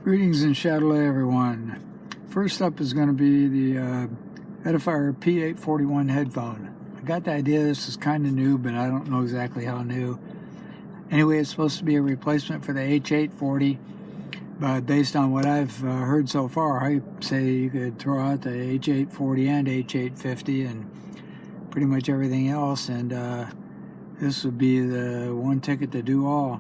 Greetings and Chatelet, everyone. First up is going to be the Edifier P841 headphone. I got the idea this is kind of new, but I don't know exactly how new. Anyway, it's supposed to be a replacement for the H840, but based on what I've heard so far, I say you could throw out the H840 and H850 and pretty much everything else, and this would be the one ticket to do all.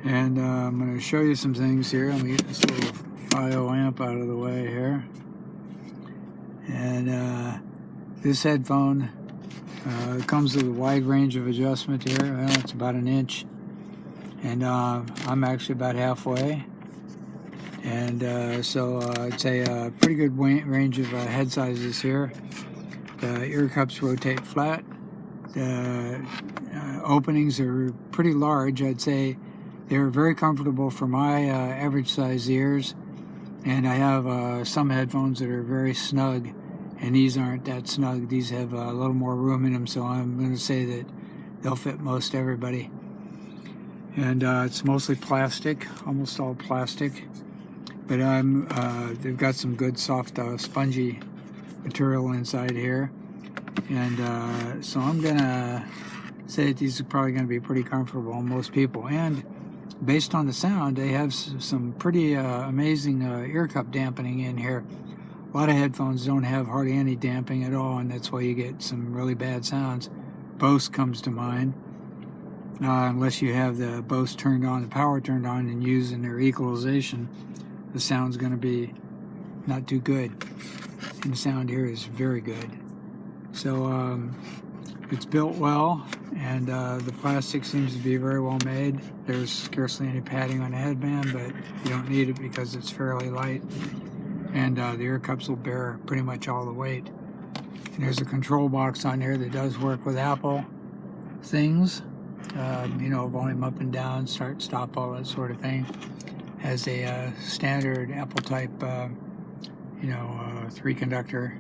And I'm going to show you some things here. Let me get this little FiO amp out of the way here. And this headphone comes with a wide range of adjustment here. Well, it's about an inch. And I'm actually about halfway. And so I'd say a pretty good range of head sizes here. The ear cups rotate flat. The openings are pretty large. I'd say they're very comfortable for my average size ears, and I have some headphones that are very snug, and these aren't that snug. These have a little more room in them, so I'm going to say that they'll fit most everybody. And it's mostly plastic, almost all plastic, but they've got some good soft spongy material inside here, and so I'm going to say that these are probably going to be pretty comfortable on most people. And based on the sound, they have some pretty amazing ear cup dampening in here. A lot of headphones don't have hardly any damping at all, and that's why you get some really bad sounds. Bose comes to mind, unless you have the Bose turned on, the power turned on, and using their equalization, the sound's going to be not too good. And the sound here is very good. So it's built well, and the plastic seems to be very well made. There's scarcely any padding on the headband, but you don't need it because it's fairly light. And the ear cups will bear pretty much all the weight. And there's a control box on here that does work with Apple things. Volume up and down, start, stop, all that sort of thing. Has a standard Apple type, 3-conductor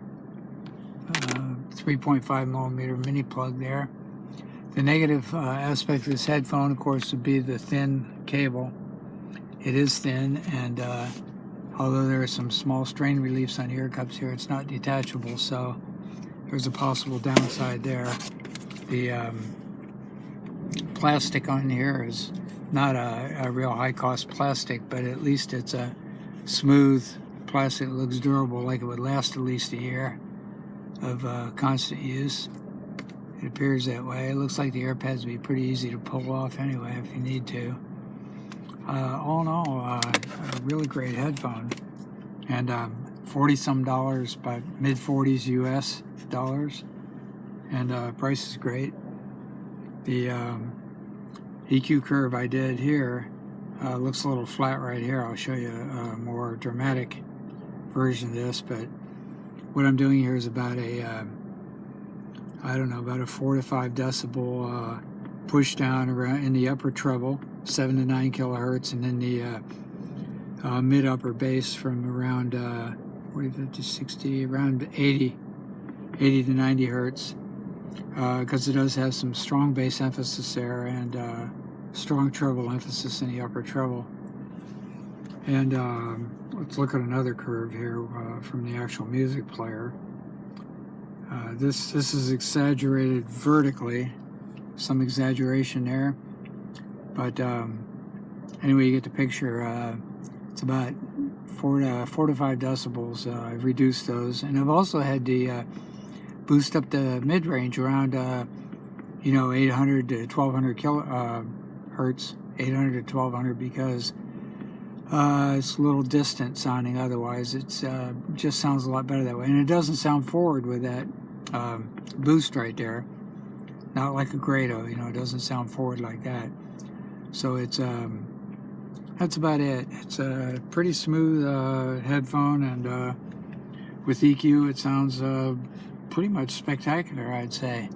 3.5 millimeter mini plug there. The negative aspect of this headphone, of course, would be the thin cable. It is thin, and although there are some small strain reliefs on the ear cups here, it's not detachable, so there's a possible downside there. The plastic on here is not a real high-cost plastic, but at least it's a smooth plastic that looks durable, like it would last at least a year of constant use. It appears that way. It looks like the ear pads would be pretty easy to pull off anyway if you need to. All in all, a really great headphone. And $40-some, about mid-40s US dollars. And price is great. The EQ curve I did here looks a little flat right here. I'll show you a more dramatic version of this, but what I'm doing here is about about a 4 to 5 decibel push down around in the upper treble, 7 to 9 kilohertz, and then the mid upper bass from around 45 to 60, around 80 to 90 hertz, because it does have some strong bass emphasis there and strong treble emphasis in the upper treble. And let's look at another curve here from the actual music player. This is exaggerated vertically, some exaggeration there, but anyway, you get the picture. It's about 4 to 5 decibels. I've reduced those, and I've also had to boost up the mid-range around 800 to 1200 hertz, 800 to 1200, because it's a little distant sounding. Otherwise, it's just sounds a lot better that way, and it doesn't sound forward with that boost right there. Not like a Grado, it doesn't sound forward like that. So it's that's about it. It's a pretty smooth headphone, and with EQ, it sounds pretty much spectacular, I'd say.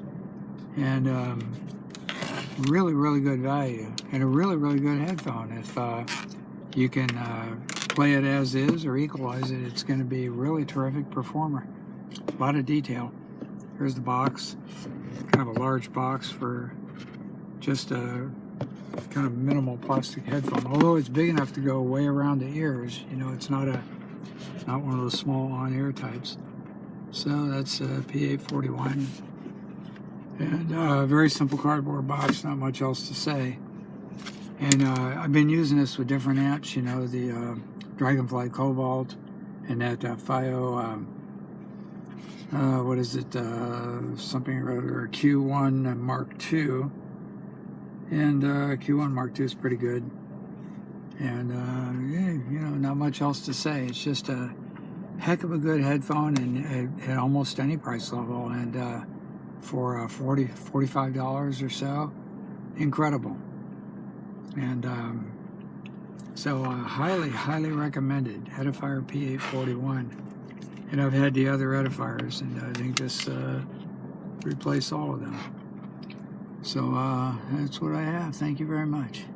And really, really good value, and a really, really good headphone. If you can play it as is or equalize it, it's going to be a really terrific performer. A lot of detail. Here's the box. Kind of a large box for just a kind of minimal plastic headphone. Although it's big enough to go way around the ears, you know, it's not one of those small on-ear types. So that's P841, and a very simple cardboard box. Not much else to say. And I've been using this with different amps. You know, the Dragonfly Cobalt and that FiO. What is it? Something or other, Q1 Mark II. And Q1 Mark II is pretty good. And, yeah, you know, not much else to say. It's just a heck of a good headphone, and at almost any price level. And for $45 or so, incredible. And so highly, highly recommended. Edifier P841. And I've had the other Edifiers, and I think this replace all of them. So that's what I have. Thank you very much.